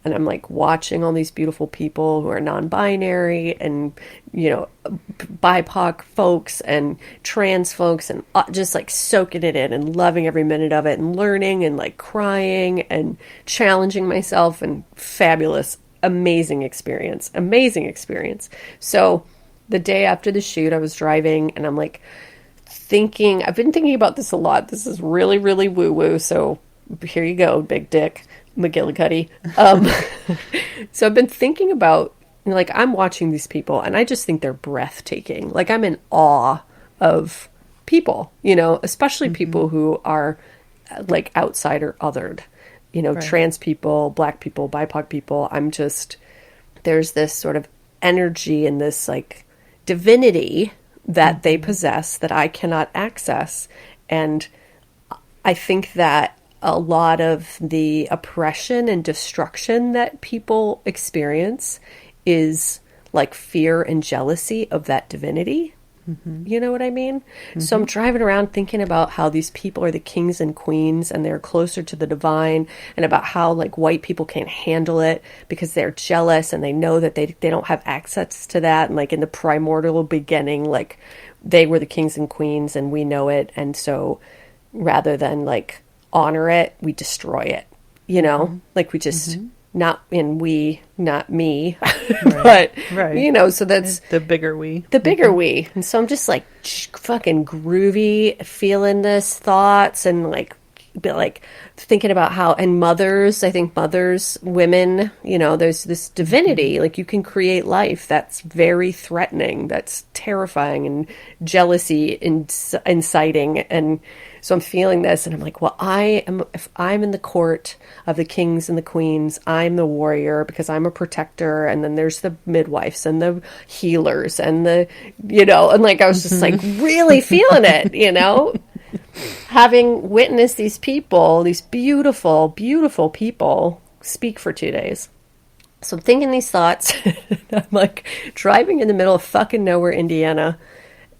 And I'm like watching all these beautiful people who are non-binary and, BIPOC folks and trans folks and just like soaking it in and loving every minute of it and learning and like crying and challenging myself and fabulous, amazing experience. So the day after the shoot, I was driving and I'm like I've been thinking about this a lot. This is really, really woo-woo. So here you go, Big Dick McGillicuddy. So I've been thinking about, I'm watching these people and I just think they're breathtaking. Like I'm in awe of people, especially people who are like outside or othered, trans people, black people, BIPOC people. There's this sort of energy and this like divinity that they possess that I cannot access. And I think that a lot of the oppression and destruction that people experience is like fear and jealousy of that divinity. You know what I mean? So I'm driving around thinking about how these people are the kings and queens and they're closer to the divine, and about how like white people can't handle it because they're jealous and they know that they don't have access to that. And like in the primordial beginning, like they were the kings and queens and we know it. And so rather than like honor it, we destroy it, like we just not me, but so that's the bigger we, we. And so I'm just like fucking groovy, feeling this thoughts and like thinking about how, and I think mothers, women, there's this divinity, like you can create life that's very threatening, that's terrifying and jealousy inciting. And so I'm feeling this and I'm like, well, if I'm in the court of the kings and the queens, I'm the warrior because I'm a protector. And then there's the midwives and the healers and and like, I was just like really feeling it, having witnessed these people, these beautiful, beautiful people speak for 2 days. So I'm thinking these thoughts. I'm like driving in the middle of fucking nowhere, Indiana.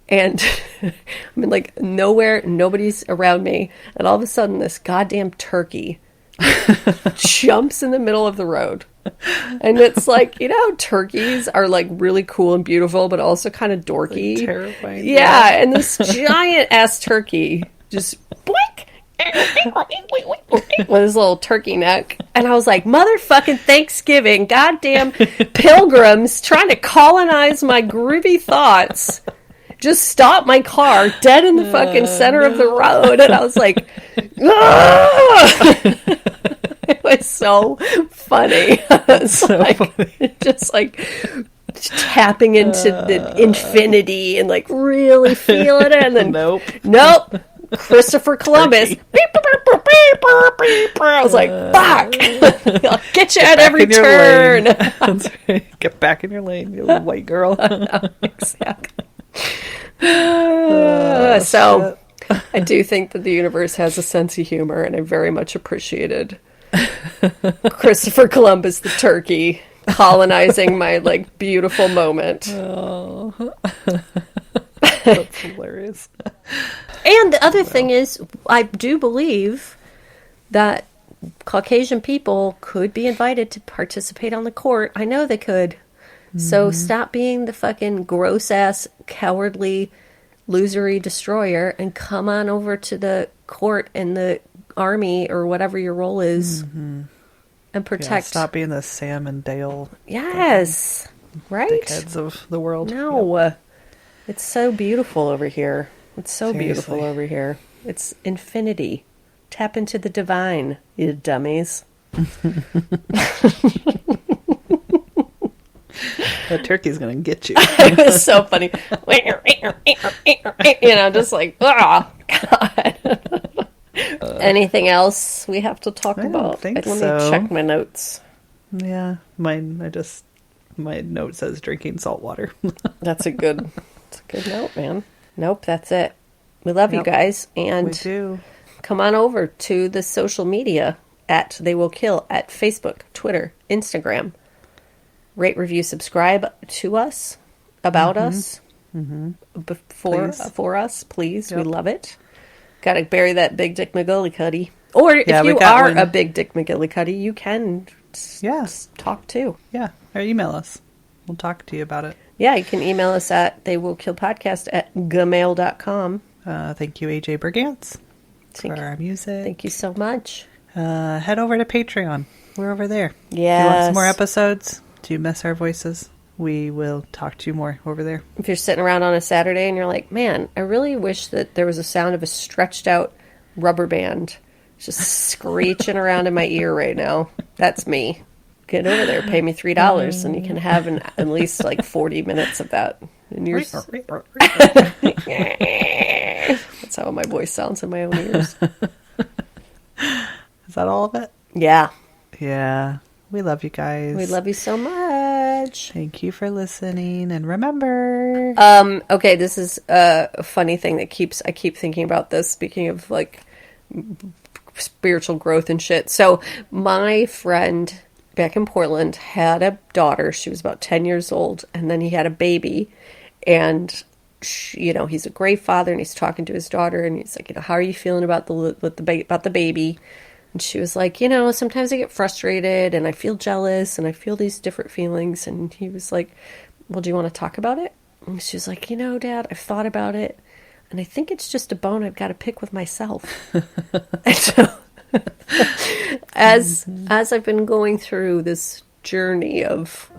And I'm in like nowhere, nobody's around me. And all of a sudden this goddamn turkey jumps in the middle of the road. And it's like, turkeys are like really cool and beautiful, but also kind of dorky. Like terrifying. Yeah. And this giant ass turkey just blink with his little turkey neck. And I was like, motherfucking Thanksgiving, goddamn pilgrims trying to colonize my groovy thoughts. Just stopped my car dead in the fucking center of the road. And I was like, it was so funny. Funny. Just like tapping into the infinity and like really feeling it. And then, nope. Christopher Columbus. I was like, fuck. I'll get you at every turn. That's right. Get back in your lane, you little white girl. Exactly. So I do think that the universe has a sense of humor, and I very much appreciated Christopher Columbus the turkey colonizing my like beautiful moment. Oh, that's hilarious. And the other thing is, I do believe that Caucasian people could be invited to participate on the court. I know they could. So stop being the fucking gross-ass, cowardly, losery destroyer and come on over to the court and the army or whatever your role is and protect. Yeah, stop being the Sam and Dale. Yes. Right? Dickheads of the world. No. Yep. It's so beautiful over here. It's so Seriously. beautiful over here. It's infinity. Tap into the divine, you dummies. That turkey's gonna get you. It was so funny. Just like, oh, God. Anything else we have to talk I don't about? think Let so. me check my notes. Yeah, my note says drinking salt water. That's a good note, man. Nope, that's it. We love you Yep. guys. And We do. come on over to the social media at They Will Kill at Facebook, Twitter, Instagram. Rate, review, subscribe to us, about us, for us, please. Yep. We love it. Got to bury that Big Dick McGillicuddy. Or if Yeah, we you got are one. a Big Dick McGillicuddy, you can Yeah. talk too. Yeah, or email us. We'll talk to you about it. Yeah, you can email us at theywillkillpodcast@gmail.com. Thank you, AJ Bergantz, Thank, for our music. thank you so much. Head over to Patreon. We're over there. If you want Yes. some more episodes? Do you miss our voices? We will talk to you more over there. If you're sitting around on a Saturday and you're like, man, I really wish that there was a sound of a stretched out rubber band just screeching around in my ear right now. That's me. Get over there, pay me $3 and you can have at least like 40 minutes of that. And you're that's how my voice sounds in my own ears. Is that all of it? Yeah. Yeah. We love you guys. We love you so much. Thank you for listening. And remember... Okay, this is a funny thing that I keep thinking about this, speaking of like spiritual growth and shit. So my friend back in Portland had a daughter. She was about 10 years old, and then he had a baby, and he's a great father, and he's talking to his daughter, and he's like, how are you feeling about the baby? And she was like, sometimes I get frustrated and I feel jealous and I feel these different feelings. And he was like, well, do you want to talk about it? And she was like, Dad, I've thought about it and I think it's just a bone I've got to pick with myself. And so as I've been going through this journey of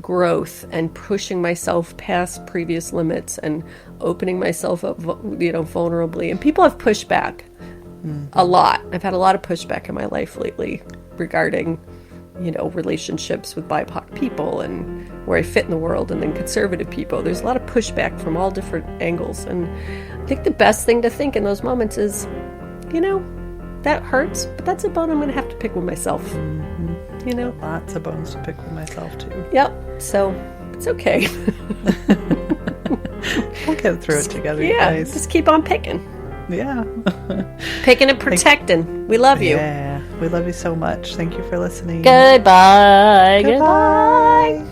growth and pushing myself past previous limits and opening myself up, vulnerably, and people have pushed back. A lot. I've had a lot of pushback in my life lately regarding, relationships with BIPOC people and where I fit in the world, and then conservative people. There's a lot of pushback from all different angles. And I think the best thing to think in those moments is, that hurts, but that's a bone I'm going to have to pick with myself. Lots of bones to pick with myself, too. Yep. So it's okay. We'll get through it together, you guys. Just keep on picking. Yeah. Picking and protecting. We love you. Yeah. We love you so much. Thank you for listening. Goodbye. Goodbye.